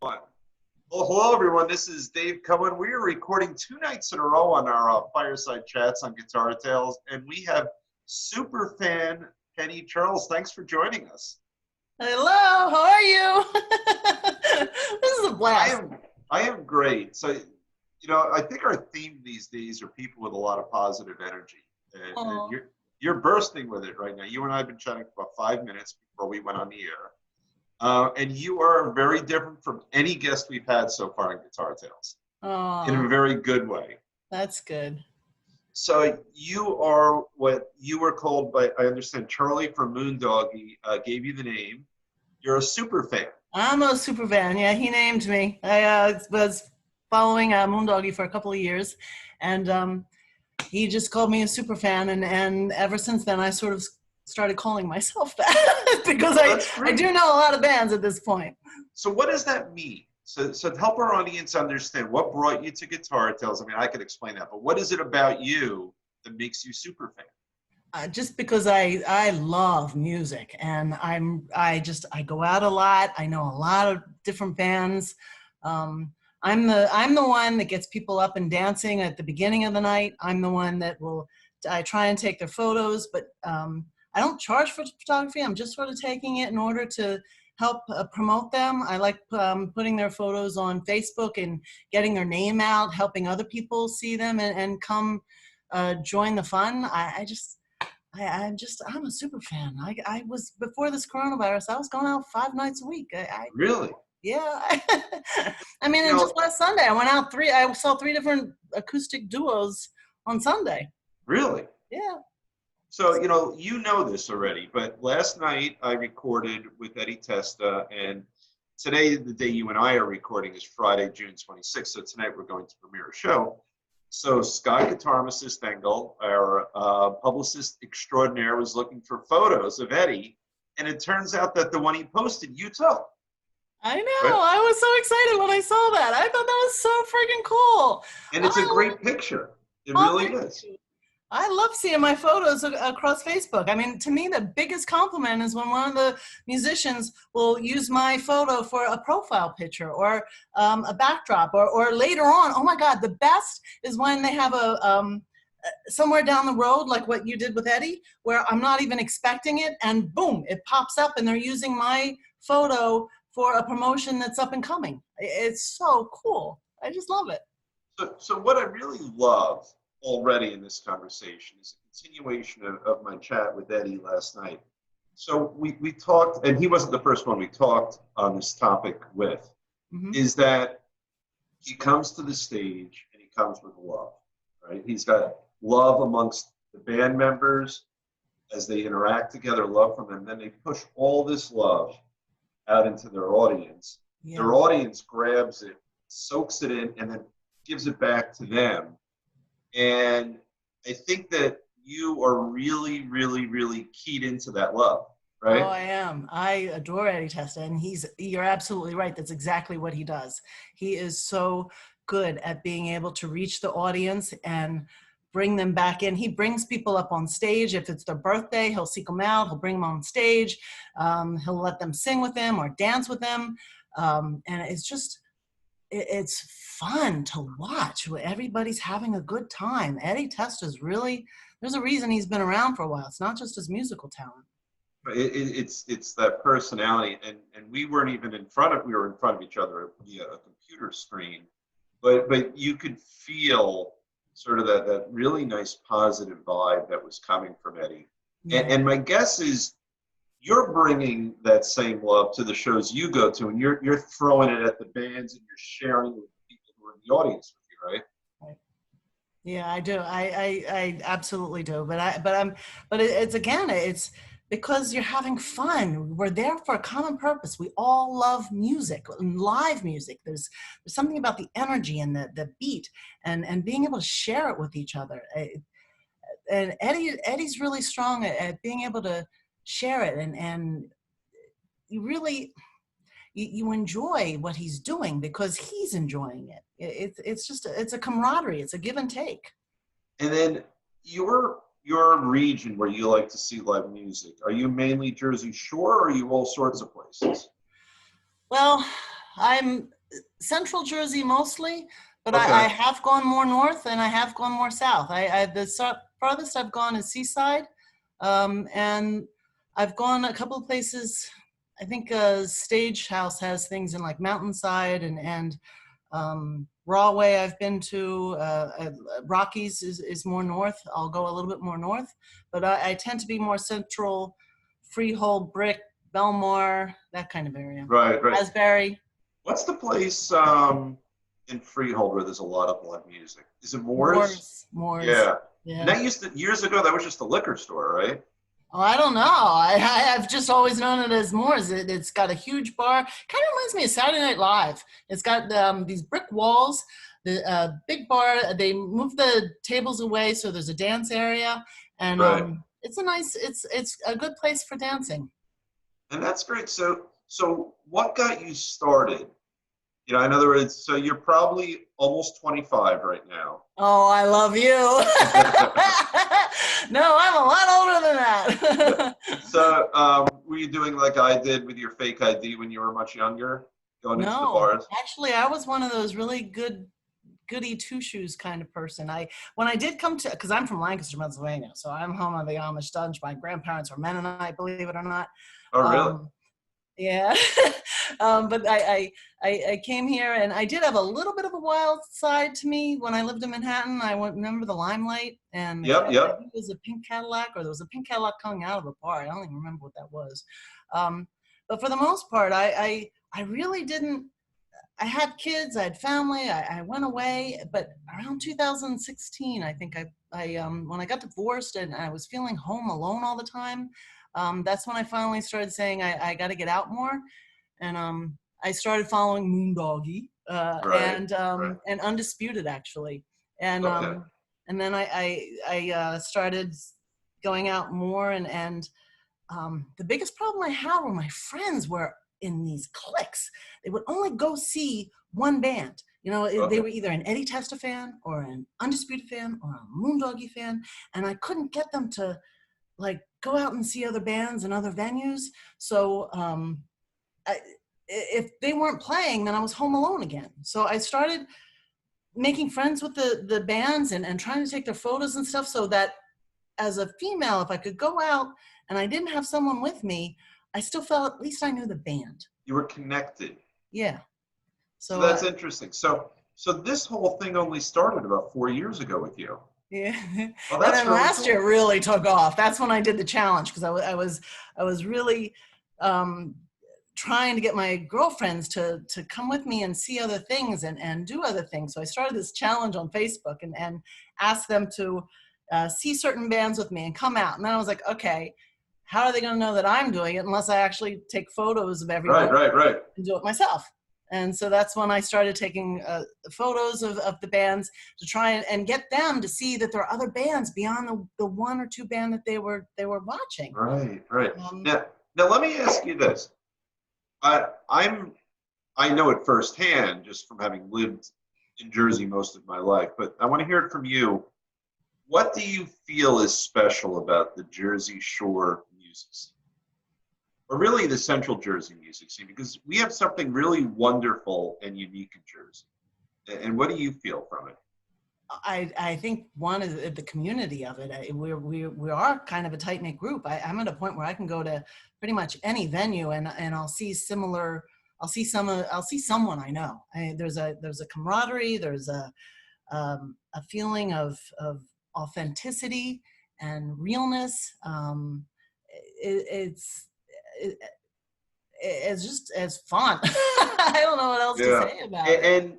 One. Well, hello everyone. This is Dave Cohen. We are recording 2 nights in a row on our Fireside Chats on Guitar Tales, and we have super fan Penny Charles. Thanks for joining us. Hello, how are you? This is a I blast. am I am great. So, I think our theme these days are people with a lot of positive energy, and Oh, you're bursting with it right now. You and I have been chatting for about 5 minutes before we went on the air. And you are very different from any guest we've had so far in Guitar Tales in oh, a very good way. that's good. So you are what you were called by, I understand, Charlie from Moondoggie gave you the name. You're a super fan. I'm a super fan. Yeah, he named me. I was following Moondoggie for a couple of years, and he just called me a super fan, and ever since then, I sort of started calling myself that because Well, I that's I great. do know a lot of bands at this point. So what does that mean? So to help our audience understand what brought you to Guitar Tales. I mean, I could explain that, but what is it about you that makes you super fan? Just because I love music and I go out a lot. I know a lot of different bands. I'm the one that gets people up and dancing at the beginning of the night. I'm the one that will I try and take their photos, but I don't charge for photography. I'm just sort of taking it in order to help promote them. I like putting their photos on Facebook and getting their name out, helping other people see them and come join the fun. I'm a super fan. I was before this coronavirus. I was going out 5 nights a week. Really? Yeah. I mean, You and just know, last Sunday, I went out three. I saw three different acoustic duos on Sunday. really. Yeah. So, you know this already, but last night I recorded with Eddie Testa, and today, the day you and I are recording, is Friday, June 26th. So tonight we're going to premiere a show. So Scott Guitarmist Stengel, our publicist extraordinaire, was looking for photos of Eddie, and it turns out that the one he posted, you took, I know. right? I was so excited when I saw that. I thought that was so freaking cool. And it's a I great picture. It love. really is. I love seeing my photos across Facebook. I mean, to me, the biggest compliment is when one of the musicians will use my photo for a profile picture or a backdrop, or later on. Oh my God, the best is when they have a somewhere down the road, like what you did with Eddie, where I'm not even expecting it, and boom, it pops up, and they're using my photo for a promotion that's up and coming. It's so cool. I just love it. So what I really love already in this conversation is a continuation of my chat with Eddie last night. So we talked, and he wasn't the first one we talked on this topic with, Hmm. is that he comes to the stage and he comes with love, right? He's got love amongst the band members as they interact together, love from them. Then they push all this love out into their audience. Yeah. Their audience grabs it, soaks it in, and then gives it back to them. And I think that you are really, really, really keyed into that love, Oh, right? I am. I adore Eddie Testa, and you're absolutely right. That's exactly what he does. He is so good at being able to reach the audience and bring them back in. He brings people up on stage. If it's their birthday, he'll seek them out, he'll bring them on stage, he'll let them sing with them or dance with them. And it's fun to watch. Everybody's having a good time. Eddie Testa's really, there's a reason he's been around for a while. It's not just his musical talent. It's that personality, and we weren't even in front of we were in front of each other via a computer screen, but you could feel sort of that really nice positive vibe that was coming from Eddie. Yeah. And my guess is you're bringing that same love to the shows you go to, and you're throwing it at the bands and you're sharing it with the people who are in the audience with you, right? Right. Yeah, I do. I absolutely do. But it's again, it's because you're having fun. We're there for a common purpose. We all love music, live music. There's something about the energy and the beat and being able to share it with each other. And Eddie's really strong at being able to share it, and you really you enjoy what he's doing because he's enjoying it. It's just it's a camaraderie. It's a give and take. And then your region where you like to see live music, are you mainly Jersey Shore or are you all sorts of places? Well, I'm Central Jersey mostly, but I Okay. have gone more north and I have gone more south. Farthest I've gone is Seaside, and I've gone a couple of places. I think Stage House has things in like Mountainside and Rahway I've been to. Rockies is more north. I'll go a little bit more north, but I tend to be more central, Freehold, Brick, Belmar, that kind of area. Right, right. Asbury. What's the place in Freehold where there's a lot of live music? Is it Moore's? Moors. Yeah. And Yeah. that used to, years ago, that was just a liquor store, right? Oh, I don't know. I've just always known it as Moors. It's got a huge bar. Kind of reminds me of Saturday Night Live. It's got these brick walls, the big bar. They move the tables away so there's a dance area, and Right. it's a good place for dancing. And that's great. So what got you started? You know, in other words, so you're probably almost 25 right now. Oh, I love you. No, I'm a lot older than Yeah. that. So were you doing like I did with your fake ID when you were much younger, going into the No, bars? actually, I was one of those really goody two shoes kind of person. When I did come to, because I'm from Lancaster, Pennsylvania, so I'm home on the Amish Dutch. My grandparents were Mennonite, believe it or not. Oh, really? Um, yeah, but I came here and I did have a little bit of a wild side to me when I lived in Manhattan. Remember the Limelight and Yep, I yep. think it was a pink Cadillac or there was a pink Cadillac coming out of a bar. I don't even remember what that was. Um, but for the most part, I really didn't. I had kids, I had family, I went away, but around 2016, I think when I got divorced and I was feeling home alone all the time, that's when I finally started saying I got to get out more, and I started following Moondoggy Right, right. and Undisputed actually, and Okay. then I started going out more and the biggest problem I had were my friends were in these cliques. They would only go see one band. You know, they Okay. were either an Eddie Testa fan or an Undisputed fan or a Moondoggy fan, and I couldn't get them to like go out and see other bands and other venues. So if they weren't playing, then I was home alone again. So I started making friends with the bands and trying to take their photos and stuff so that as a female, if I could go out and I didn't have someone with me, I still felt at least I knew the band. You were connected. Yeah. So So that's interesting. So this whole thing only started about 4 years ago with you. yeah. Oh, And that's then really last year cool. really took off. That's when I did the challenge because I was really um, trying to get my girlfriends to come with me and see other things and do other things. So I started this challenge on Facebook and asked them to see certain bands with me and come out. And then I was like, okay, how are they going to know that I'm doing it unless I actually take photos of Right, everyone right, right. and do it myself? And so that's when I started taking photos of the bands to try and get them to see that there are other bands beyond the one or two band that they were watching. Right, right. Um, Now let me ask you this. I'm I know it firsthand just from having lived in Jersey most of my life, but I want to hear it from you. What do you feel is special about the Jersey Shore music scene? Or really the Central Jersey music scene? Because we have something really wonderful and unique in Jersey. And what do you feel from it? I think one is the community of it. We are kind of a tight knit group. I'm at a point where I can go to pretty much any venue and I'll see similar. I'll see someone I know. There's a camaraderie. There's a feeling of authenticity and realness. It's it, it's just as fun. I don't know what else to Yeah. say about it. And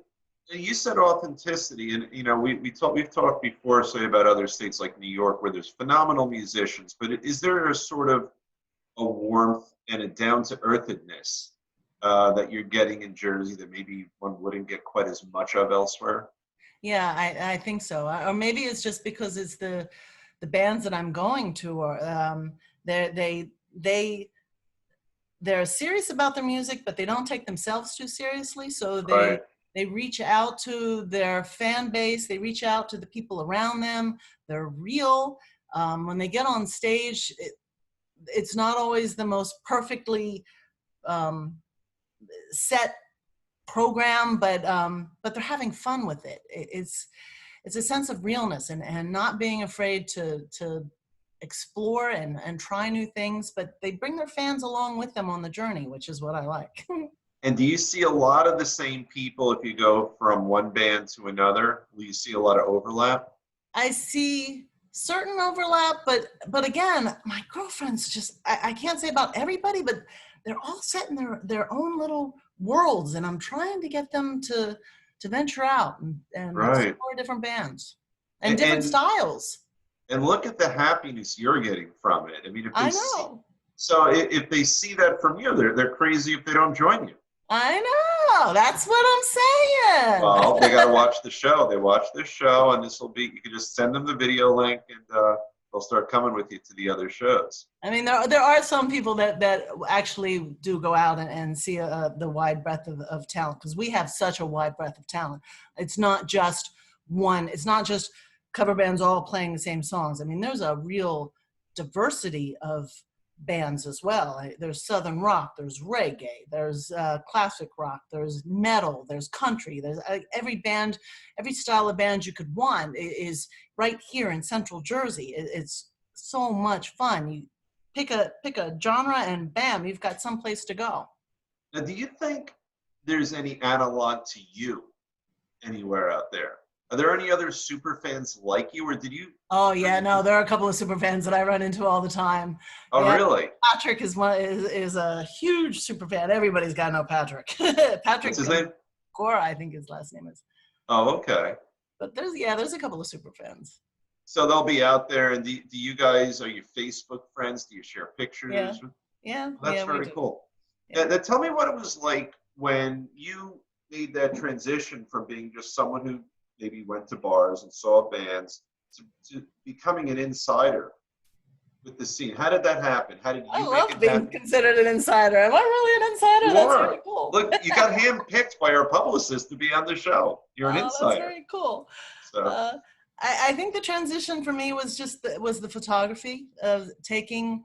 you said authenticity, and you know we've talked before, say about other states like New York, where there's phenomenal musicians. But is there a sort of a warmth and a down to earthedness that you're getting in Jersey that maybe one wouldn't get quite as much of elsewhere? Yeah, I think so. Or maybe it's just because it's the bands that I'm going to are they they're serious about their music, but they don't take themselves too seriously. So Right. they reach out to their fan base. They reach out to the people around them. They're real. When they get on stage, it's not always the most perfectly um, set program, but they're having fun with it. It's a sense of realness and not being afraid to explore and try new things, but they bring their fans along with them on the journey, which is what I like. And do you see a lot of the same people if you go from one band to another? Will you see a lot of overlap? I see certain overlap, but again, my girlfriends just I can't say about everybody, but they're all set in their own little worlds, and I'm trying to get them to venture out and Right. explore different bands and And, different and styles. and look at the happiness you're getting from it. I mean, if they I see, know. so if they see that from you, they're crazy if they don't join you. I know. That's what I'm saying. Well, they got to watch the show. They watch this show, and this will be. You can just send them the video link, and they'll start coming with you to the other shows. I mean, there are some people that actually do go out and see the wide breadth of talent, because we have such a wide breadth of talent. It's not just one. It's not just cover bands all playing the same songs. I mean, there's a real diversity of bands as well. There's Southern rock, there's reggae, there's classic rock, there's metal, there's country. There's every band, every style of band you could want is right here in Central Jersey. It's so much fun. You pick a genre and bam, you've got someplace to go. Now, do you think there's any analog to you anywhere out there? Are there any other super fans like you, or did you? Oh yeah, no, there are a couple of super fans that I run into all the time. Oh, Yeah, really? Patrick is a huge super fan. Everybody's got to know Patrick. Patrick What's his name? Cora, I think his last name is. Oh, okay. But there's a couple of super fans. So they'll be out there, and do you guys, are you Facebook friends? Do you share pictures? Yeah, yeah, Well, that's yeah, we very do. cool. Yeah. Now, tell me what it was like when you made that transition from being just someone who maybe went to bars and saw bands to becoming an insider with the scene. How did that happen? How did I you make love it being happen? considered an insider. Am I really an insider? You That's are. very cool. Look, you got handpicked by our publicist to be on the show. You're an Oh, that's insider. very cool. So Uh, I think the transition for me was just the photography of taking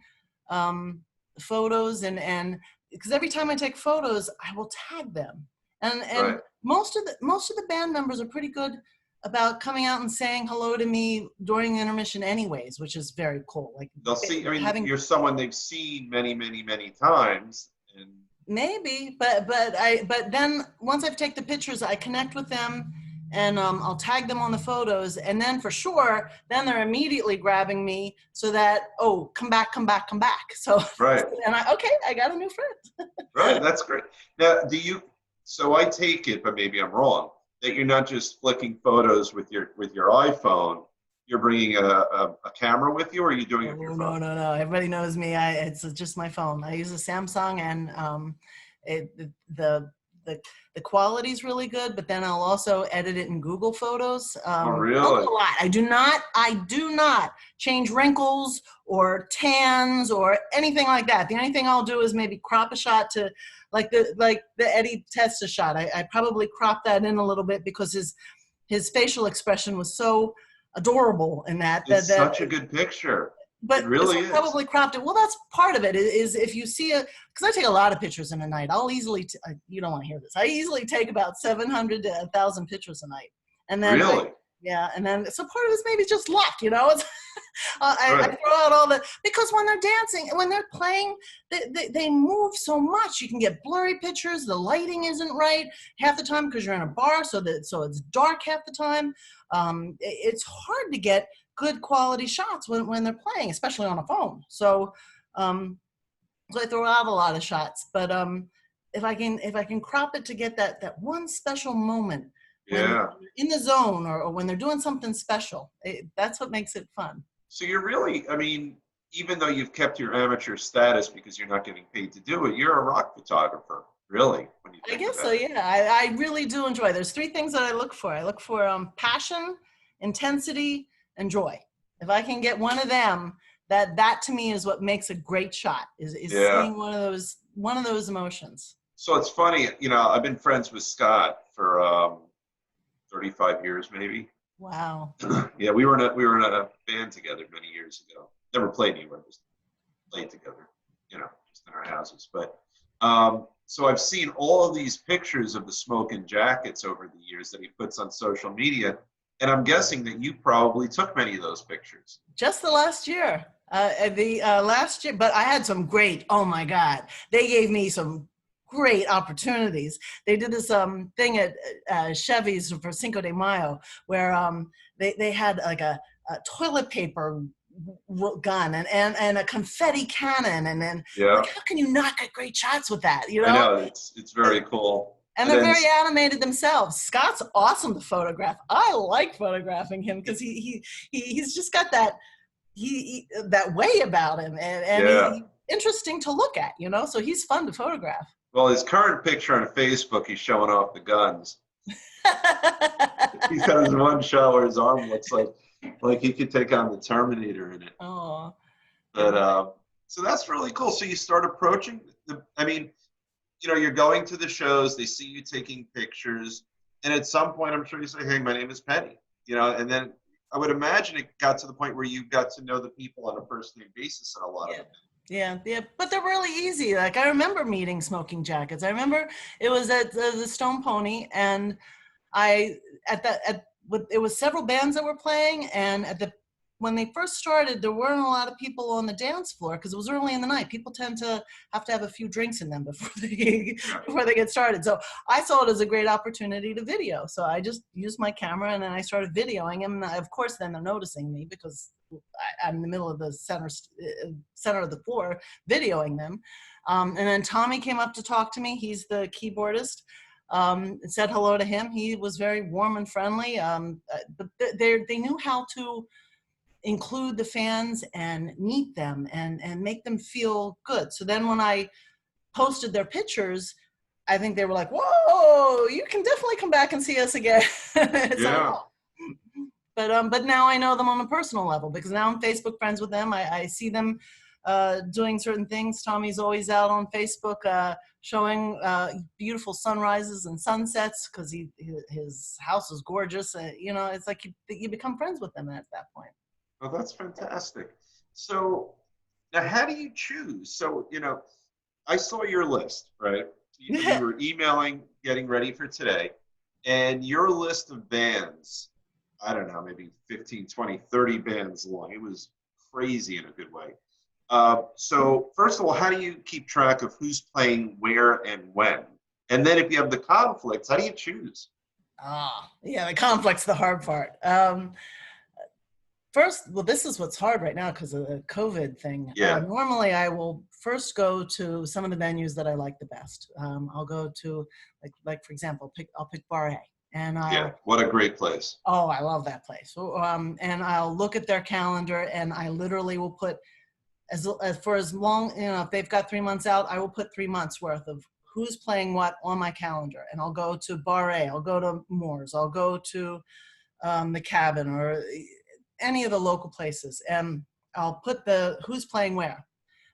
photos and because every time I take photos, I will tag them, and right. most of the band members are pretty good about coming out and saying hello to me during the intermission, anyways, which is very cool. Like They'll see. I mean, having you're someone they've seen many, many, many times, and maybe, but then once I take the pictures, I connect with them, and I'll tag them on the photos, and then for sure, then they're immediately grabbing me so that come back. So right. and okay, I got a new friend. Right, that's great. Now, so I take it, but maybe I'm wrong, that you're not just flicking photos with your iPhone. You're bringing a camera with you, or are you doing it with your phone? No. Everybody knows me. It's just my phone. I use a Samsung, and the the quality is really good. But then I'll also edit it in Google Photos. Oh, Don't really? do a lot. I do not change wrinkles or tans or anything like that. The only thing I'll do is maybe crop a shot to like the Eddie Testa shot. I probably cropped that in a little bit because his facial expression was so adorable in that It's such a good picture. It but really so is. probably cropped it. Well, that's part of it is if you see because I take a lot of pictures in a night. I'll easily you don't want to hear this. I easily take about 700 to 1,000 pictures a night, and then Really? yeah, and then so part of it's maybe just luck, you know. It's, I Right. throw out all the because when they're dancing, when they're playing, they move so much. You can get blurry pictures. The lighting isn't right half the time because you're in a bar, so it's dark half the time. It's hard to get good quality shots when they're playing, especially on a phone. So I throw out a lot of shots, but if I can crop it to get that one special moment when Yeah. they're in the zone or when they're doing something special, that's what makes it fun. So you're really, I mean, even though you've kept your amateur status because you're not getting paid to do it, you're a rock photographer, really, when you I think guess so, about it. yeah. I really do enjoy. There's three things that I look for. I look for passion, intensity, and joy. If I can get one of them, that to me is what makes a great shot. Is Yeah. seeing one of those emotions. So it's funny, I've been friends with Scott for 35 years, maybe. Wow. Yeah, we were in a band together many years ago. Never played anywhere, just played together, just in our houses. But So I've seen all of these pictures of the smoking jackets over the years that he puts on social media. And I'm guessing that you probably took many of those pictures. Just the last year. The last year, but I had some great, oh my God, they gave me some great opportunities. They did this thing at Chevy's for Cinco de Mayo where they had like a toilet paper gun and a confetti cannon. And then like, Yeah, how can you not get great shots with that, you I know? know. It's very cool. And And they're then very animated themselves. Scott's awesome to photograph. I like photographing him because he's just got that that way about him, and yeah. he's interesting to look at, you know. So he's fun to photograph. Well, his current picture on Facebook, he's showing off the guns. He's got his one shot where his arm looks like he could take on the Terminator in it. Oh, But so that's really cool. So you start approaching the. I mean, you're going to the shows. They see you taking pictures, and at some point, I'm sure you say, "Hey, my name is Penny," and then I would imagine it got to the point where you got to know the people on a first name basis, and a lot of yeah. them. Yeah, but they're really easy. Like I remember meeting Smoking Jackets. I remember it was at the Stone Pony, and I it was several bands that were playing, and when they first started, there weren't a lot of people on the dance floor because it was early in the night. People tend to have a few drinks in them before they get started. So I saw it as a great opportunity to video. So I just used my camera and then I started videoing them. And of course, then they're noticing me because I'm in the middle of the center of the floor videoing them. And then Tommy came up to talk to me. He's the keyboardist. Said hello to him. He was very warm and friendly. But they knew how to include the fans and meet them and make them feel good. So then when I posted their pictures, I think they were like, "Whoa, you can definitely come back and see us again." It's like, Yeah. oh. But now I know them on a personal level because now I'm Facebook friends with them. I see them doing certain things. Tommy's always out on Facebook showing beautiful sunrises and sunsets because his house is gorgeous. It's like you become friends with them at that point. Oh, that's fantastic. So now, how do you choose? So I saw your list, right? You were emailing, getting ready for today, and your list of bands, I don't know, maybe 15, 20, 30 bands long. It was crazy in a good way. So first of all, how do you keep track of who's playing where and when? And then if you have the conflicts, how do you choose? Yeah, the conflict's the hard part. First, well, this is what's hard right now because of the COVID thing. Yeah. Normally, I will first go to some of the venues that I like the best. I'll go to, like for example, I'll pick Bar A, and Yeah. What a great place. oh, I love that place. So, and I'll look at their calendar, and I literally will put for as long, if they've got 3 months out, I will put 3 months worth of who's playing what on my calendar, and I'll go to Bar A, I'll go to Moore's, I'll go to the Cabin or any of the local places, and I'll put the who's playing where.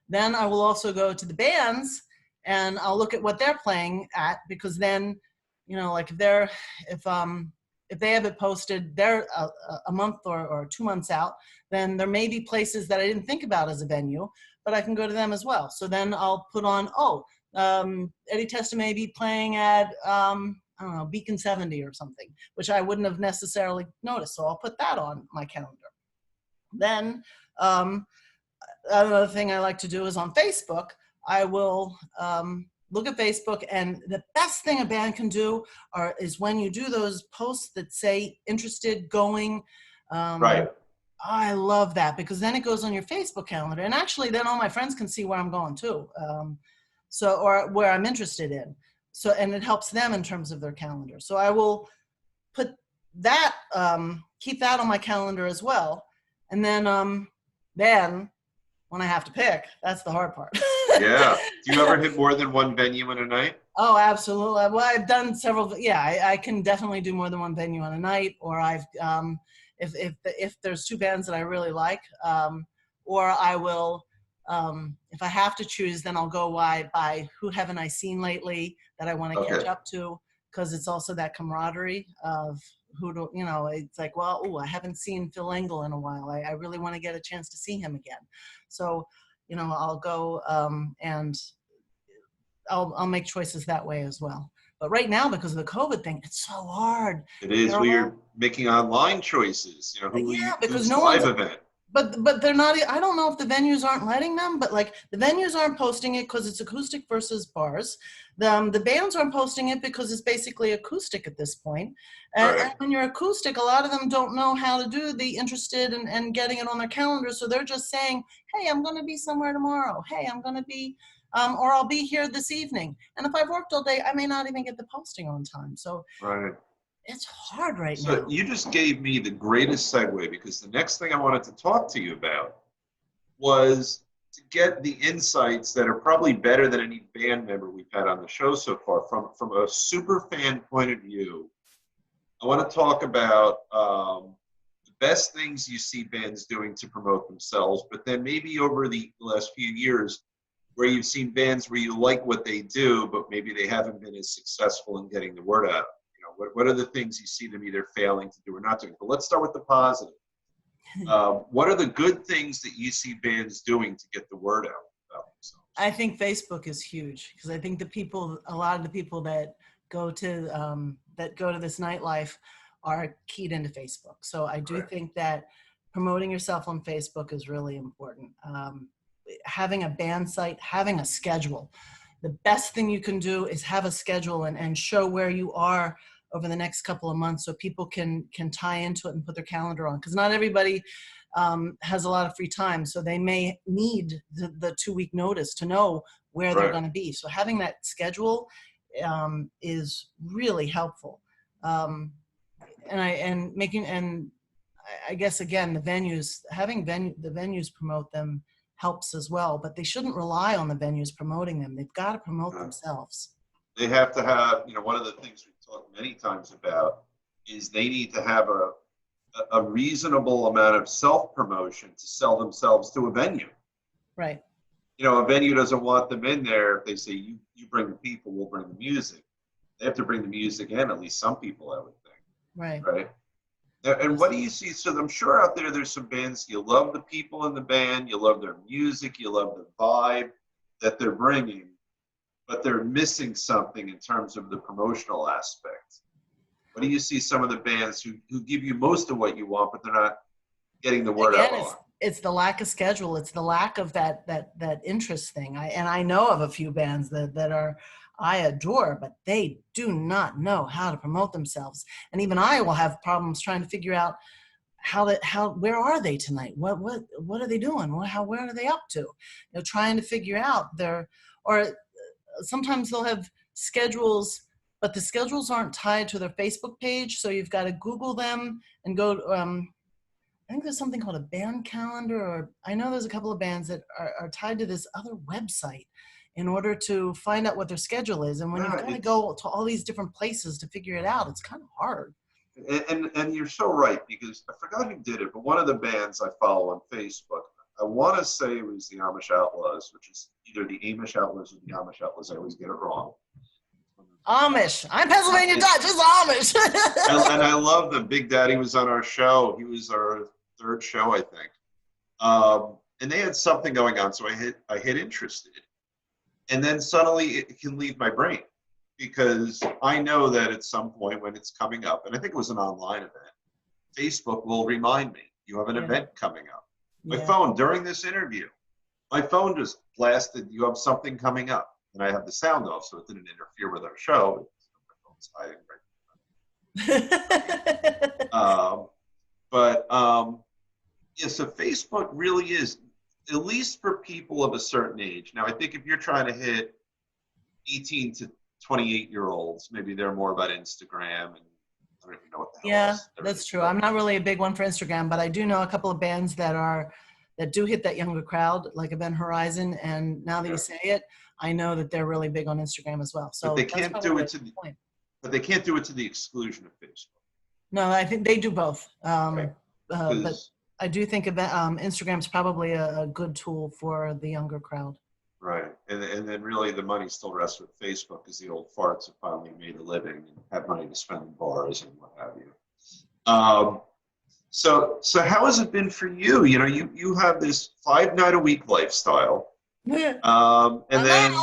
Then I will also go to the bands and I'll look at what they're playing at, because then, like if they have it posted, they're a month or 2 months out, then there may be places that I didn't think about as a venue, but I can go to them as well. So then I'll put on, Eddie Testa may be playing at, I don't know, Beacon 70 or something, which I wouldn't have necessarily noticed. So I'll put that on my calendar. Then another thing I like to do is on Facebook, I will look at Facebook, and the best thing a band can do is when you do those posts that say interested, going. Right. I love that because then it goes on your Facebook calendar, and actually then all my friends can see where I'm going too. Or where I'm interested in. So, and it helps them in terms of their calendar. So I will put that, keep that on my calendar as well. And then when I have to pick, that's the hard part. Yeah. Do you ever hit more than one venue in a night? Oh, absolutely. Well, I've done several. Yeah, I can definitely do more than one venue on a night. Or I've, if there's two bands that I really like, or I will, if I have to choose, then I'll go by who haven't I seen lately that I want to catch up to, because it's also that camaraderie of who do, it's like, well, I haven't seen Phil Engel in a while. I really want to get a chance to see him again. So, I'll go and I'll make choices that way as well. But right now, because of the COVID thing, it's so hard. It is. They're We all, are making online choices. You know, yeah, because who's no live one's, event. but they're not, I don't know if the venues aren't letting them, but like the venues aren't posting it because it's acoustic versus bars. The bands aren't posting it because it's basically acoustic at this point. And Right. when you're acoustic, a lot of them don't know how to do the interested and getting it on their calendar. So they're just saying, hey, I'm going to be somewhere tomorrow. Hey, I'm going to be, or I'll be here this evening. And if I've worked all day, I may not even get the posting on time. So Right. it's hard right So now. you just gave me the greatest segue, because the next thing I wanted to talk to you about was to get the insights that are probably better than any band member we've had on the show so far. From a super fan point of view, I want to talk about the best things you see bands doing to promote themselves, but then maybe over the last few years where you've seen bands where you like what they do, but maybe they haven't been as successful in getting the word out. You know, what are the things you see them either failing to do or not doing? But let's start with the positive. What are the good things that you see bands doing to get the word out about themselves? I think Facebook is huge because I think a lot of the people that go to this nightlife are keyed into Facebook. So I do Right. think that promoting yourself on Facebook is really important. Having a band site, having a schedule. The best thing you can do is have a schedule and show where you are over the next couple of months so people can tie into it and put their calendar on. Because not everybody has a lot of free time. So they may need the 2-week notice to know where they're Right. going to be. So having that schedule is really helpful. I guess again, the venues promote them helps as well, but they shouldn't rely on the venues promoting them. They've got to promote themselves. They have to have, you know, one of the things we've talked many times about is they need to have a reasonable amount of self-promotion to sell themselves to a venue. Right. You know, a venue doesn't want them in there if they say, you bring the people, we'll bring the music. They have to bring the music in, at least some people, I would think. Right. Right. And what do you see? So I'm sure out there's some bands, you love the people in the band, you love their music, you love the vibe that they're bringing, but they're missing something in terms of the promotional aspect. What do you see some of the bands who give you most of what you want, but they're not getting the word out Again, more? it's the lack of schedule. It's the lack of that interest thing. I know of a few bands that I adore, but they do not know how to promote themselves. And even I will have problems trying to figure out where are they tonight? What are they doing? Where are they up to? You know, trying to figure out or sometimes they'll have schedules, but the schedules aren't tied to their Facebook page. So you've got to Google them and go to, I think there's something called a band calendar, or I know there's a couple of bands that are tied to this other website in order to find out what their schedule is. And when you've Yeah, got to go to all these different places to figure it out, it's kind of hard. and you're so right, because I forgot who did it, but one of the bands I follow on Facebook, I want to say it was the Amish Outlaws, which is either the Amish Outlaws or the Amish Outlaws. I always get it wrong. Amish. I'm Pennsylvania Dutch. It's Amish. And I love them. Big Daddy was on our show. He was our third show, I think. And they had something going on, so I hit interested. And then suddenly it can leave my brain, because I know that at some point when it's coming up, and I think it was an online event, Facebook will remind me, you have an event coming up. My phone, during this interview, my phone just blasted, you have something coming up. And I have the sound off, so it didn't interfere with our show. My phone's hiding right. Yeah, so Facebook really is, at least for people of a certain age. Now, I think if you're trying to hit 18 to 28-year-olds, maybe they're more about Instagram, and I don't even know what the hell else. That's true. I'm not really a big one for Instagram, but I do know a couple of bands that do hit that younger crowd, like Event Horizon. And now that you say it, I know that they're really big on Instagram as well. So but they can't do it to the point. But they can't do it to the exclusion of Facebook. No, I think they do both. Right. But I do think Instagram's probably a good tool for the younger crowd. Right. And then really the money still rests with Facebook, because the old farts have finally made a living and have money to spend in bars and what have you. So how has it been for you? You know, you have this 5-night-a-week lifestyle. And then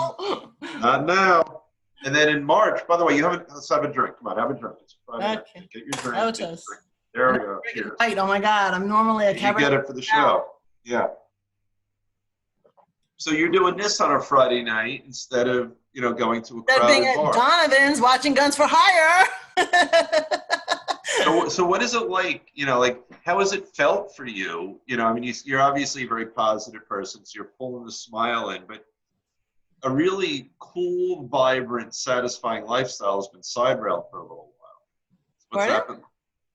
Not now. And then in March, by the way, let's have a drink. Come on, have a drink. It's Friday night. Okay. Get your drink. Oh, Get your toast. drink. There And we I'm go. drinking Cheers. white. Oh my God. I'm normally a You Cabernet get it for the Franc. show. Yeah. So you're doing this on a Friday night instead of, going to a Instead of being crowded at bar. Donovan's watching Guns for Hire. So what is it like, like how has it felt for you? I mean, you're obviously a very positive person, so you're pulling the smile in, but a really cool, vibrant, satisfying lifestyle has been side railed for a little while. What's Pardon? happened?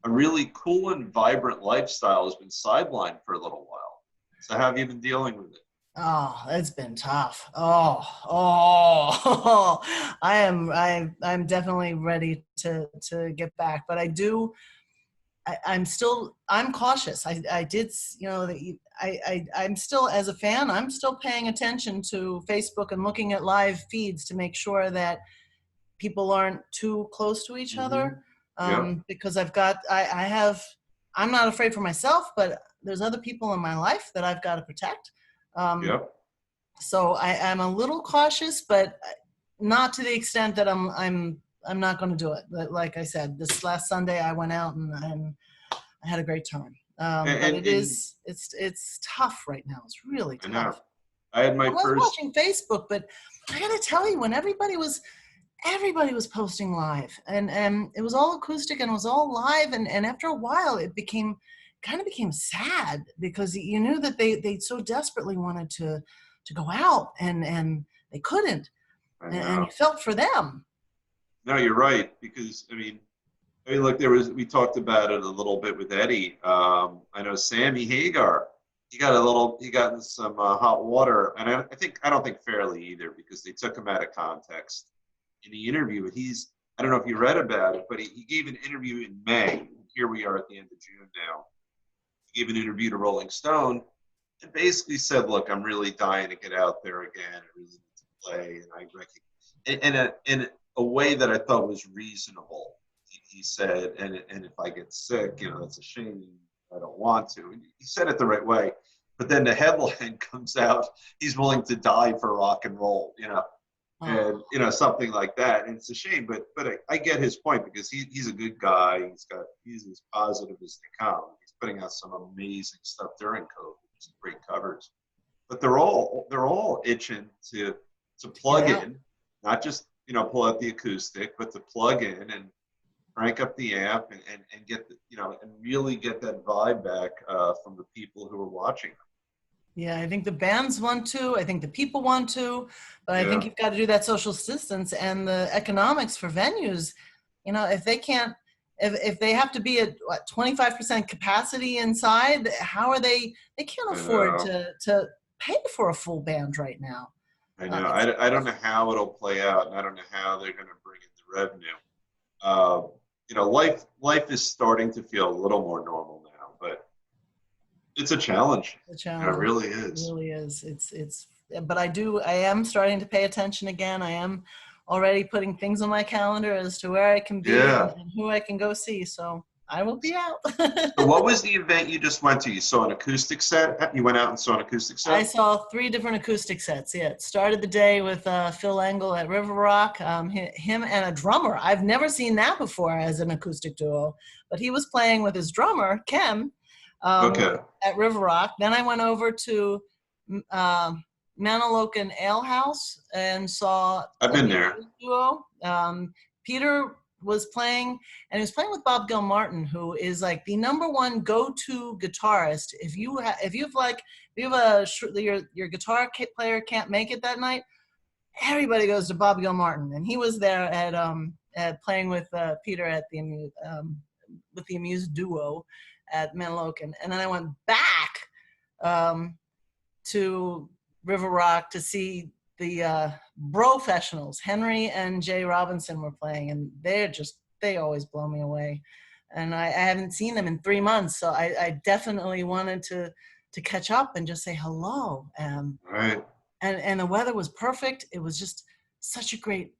A really cool and vibrant lifestyle has been sidelined for a little while. So how have you been dealing with it? Oh, it's been tough. Oh, I'm definitely ready to get back, but I'm cautious. I did, I'm still, as a fan, I'm still paying attention to Facebook and looking at live feeds to make sure that people aren't too close to each Mm-hmm. other. Yep. Because I'm not afraid for myself, but there's other people in my life that I've got to protect. Um, Yep. so I am a little cautious, but not to the extent that I'm not going to do it. But like I said, this last Sunday I went out and I had a great time. But And it's tough right now. It's really I know tough. I had I my was first. watching Facebook, but I got to tell you, when everybody was posting live, and it was all acoustic and it was all live, and after a while it kind of became sad because you knew that they so desperately wanted to go out and they couldn't, I and know. you felt for them. No, you're right because I mean, look, we talked about it a little bit with Eddie. I know Sammy Hagar. He got in some hot water, and I don't think fairly either because they took him out of context in the interview. I don't know if you read about it, but he gave an interview in May. Here we are at the end of June now. He gave an interview to Rolling Stone and basically said, "Look, I'm really dying to get out there again. I really need to play, and I recognize in a way that I thought was reasonable." He said, and if I get sick, that's a shame. I don't want to. And he said it the right way. But then the headline comes out, he's willing to die for rock and roll, Oh, and something like that. And it's a shame, but I get his point because he's a good guy. He's as positive as they come. He's putting out some amazing stuff during COVID, some great covers. But they're all itching to get plug out. in, not just pull out the acoustic, but to plug in and crank up the amp and get and really get that vibe back from the people who are watching. Yeah, I think the bands want to. I think the people want to, but I think Yeah, you've got to do that social distance and the economics for venues. If they can't, if they have to be at what 25% capacity inside, how are they? They can't I afford know. to pay for a full band right now. I know. It's I don't know how it'll play out, and I don't know how they're going to bring in the revenue. Uh, life is starting to feel a little more normal now, but it's a challenge. a It challenge. really It is. really is. But I am starting to pay attention again. I am already putting things on my calendar as to where I can be Yeah. and who I can go see. So I will be out. So what was the event you just went to? You saw an acoustic set? You went out and saw an acoustic I set? saw 3 different acoustic sets. Yeah, it started the day with Phil Engel at River Rock, him and a drummer. I've never seen that before as an acoustic duo, but he was playing with his drummer, Kem, um, Okay. at River Rock. Then I went over to uh, Manalokan Ale House and saw I've a been there. Viennese duo. Peter was playing, and he was playing with Bob Gilmartin, who is like the #1 go-to guitarist. If you have your guitar player can't make it that night, everybody goes to Bob Gilmartin, and he was there at playing with Peter at with the Amuse duo at Manalokan, and then I went back um, to River Rock to see the Brofessionals. Henry and Jay Robinson were playing, and they always blow me away. And I haven't seen them in 3 months, so I definitely wanted to catch up and just say hello. Right. And the weather was perfect. It was just such a great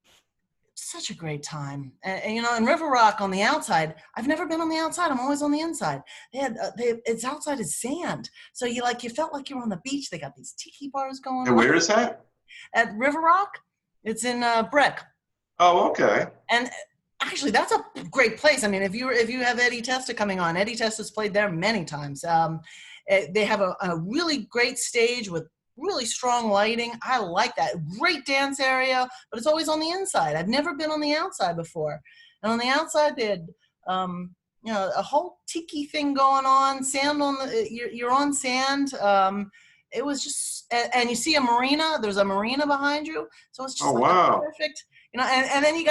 time. And River Rock on the outside, I've never been on the outside. I'm always on the inside. It's outside is sand. So you felt like you were on the beach. They got these tiki bars going And on where is that? at River Rock. It's in Breck. Oh, okay. And actually, that's a great place. I mean, if you have Eddie Testa coming on, Eddie Testa's played there many times. They have a really great stage with really strong lighting. I like that. Great dance area, but it's always on the inside. I've never been on the outside before. And on the outside, they had a whole tiki thing going on. Sand on the you're on sand. It was just, and you see a marina. There's a marina behind you, so it's Oh, just like a wow. perfect, and then you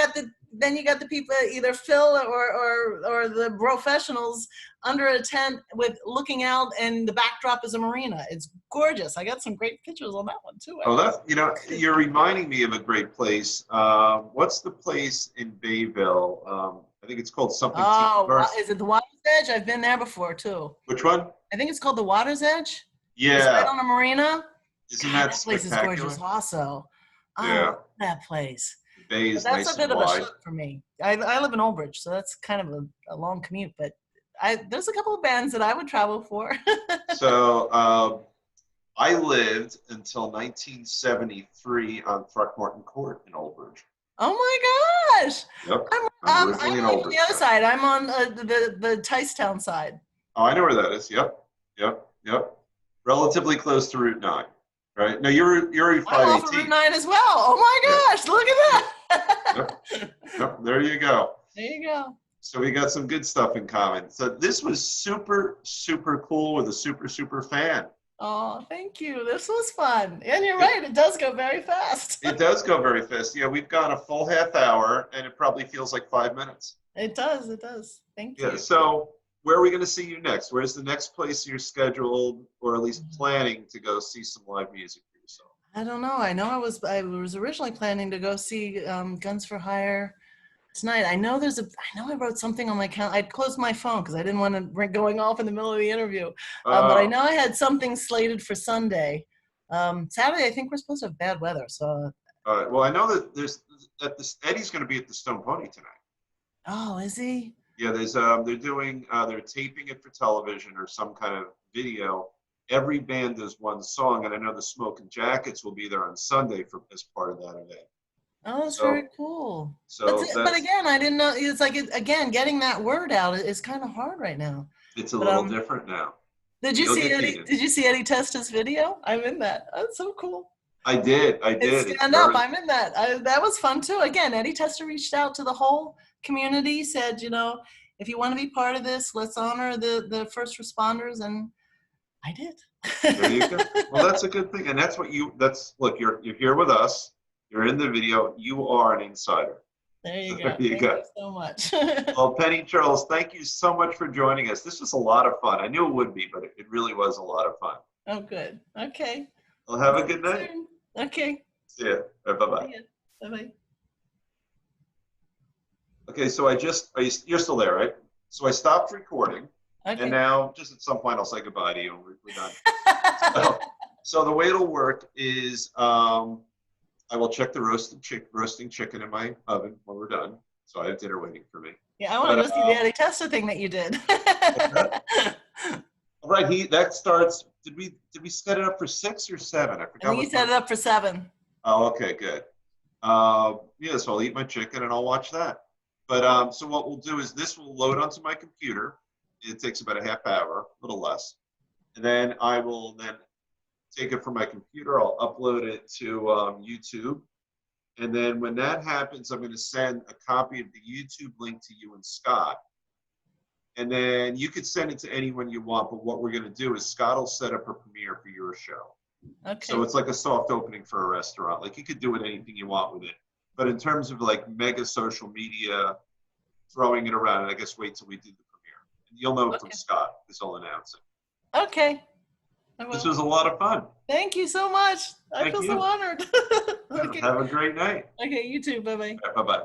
got the people, either Phil or the professionals under a tent with looking out, and the backdrop is a marina. It's gorgeous. I got some great pictures on that one too. Oh, you're reminding me of a great place. What's the place in Bayville? I think it's called something Tiki Oh, Bar. is it the Water's Edge? I've been there before too. Which one? I think it's called the Water's Edge. It's right Yeah. on a marina. Isn't God, that that place is gorgeous spectacular? also. I Yeah. love that place. The bay But is that's a nice and bit of a wide. shock for me. I live in Old Bridge, so that's kind of a long commute. But there's a couple of bands that I would travel for. So I lived until 1973 on Throckmorton Court in Old Bridge. Oh my gosh! Yep. I'm I'm originally I'm in like Old on Bridge. the other side. I'm on the Ticetown side. Oh, I know where that is. Yep. Yep. Yep. Relatively close to Route 9. Right? No, you're I'm off of Route 518. 9 as well. Oh Yeah. my gosh! Look Yep. at Yep. that. Yep. There you go. There you go. So we got some good stuff in common. So this was super, super cool with a super, super fan. Oh, thank you. This was fun. And you're It, right. It does go very fast. it does go very fast. Yeah, we've gone a full half hour and it probably feels like 5 minutes. It does. It does. Thank Yeah. you. So where are we going to see you next? Where's the next place you're scheduled or at least planning to go see some live music for yourself? I don't know. I was originally planning to go see Guns for Hire tonight. I know I wrote something on my calendar. I'd closed my phone because I didn't want to bring going off in the middle of the interview. But I Oh, know I had something slated for Sunday. Saturday, I think we're supposed to have bad weather. So, well, I know that Eddie's going to be at the Stone Pony tonight. oh, is he? Yeah, they're taping it for television or some kind of video. Every band does one song, and I know the Smoking Jackets will be there on Sunday as part of that event. Oh, that's very So, cool. so But that's again, I didn't know. It's like again, getting that word out is kind of hard right now. it's a But little different now. did you You'll see get Eddie? heated. Did you see Eddie Testa's video? I'm in that. That's so cool. I did. I And did. It's stand up. very. I'm in that. That was fun too. Again, Eddie Testa reached out to the whole community, said, if you want to be part of this, let's honor the first responders, and I did. There you go. Well, that's a good thing, and look. You're here with us. You're in the video. You are an insider. There you So go. there you Thank go. you so much. Well, Penny Charles, thank you so much for joining us. This was a lot of fun. I knew it would be, but it really was a lot of fun. Oh, good. Okay. Well, have a See good you night. soon. Okay. See ya. Bye-bye. Bye bye. Okay, so you're still there, right? So I stopped recording, and Okay. now just at some point I'll say goodbye to you. We're done. So the way it'll work is I will check the roasting chicken in my oven when we're done. So I have dinner waiting for me. Yeah, I want to go see the Eddie Testa thing that you did. All right, that starts. Did we set it up for 6 or 7? I I forgot. think you set it up for 7. Oh, okay, good. Yeah, so I'll eat my chicken and I'll watch that. But so what we'll do is this will load onto my computer. It takes about a half hour, a little less. And then I will then take it from my computer. I'll upload it to YouTube. And then when that happens, I'm going to send a copy of the YouTube link to you and Scott. And then you could send it to anyone you want. But what we're going to do is Scott will set up a premiere for your show. Okay. So it's like a soft opening for a restaurant. Like you could do it anything you want with it. But in terms of like mega social media, throwing it around, I guess wait till we do the premiere. And you'll know from Scott because he'll announce it. Okay. This was a lot of fun. Thank you so much. I Thank feel you. so honored. Okay. Have a great night. Okay, you too. Bye-bye. Bye-bye.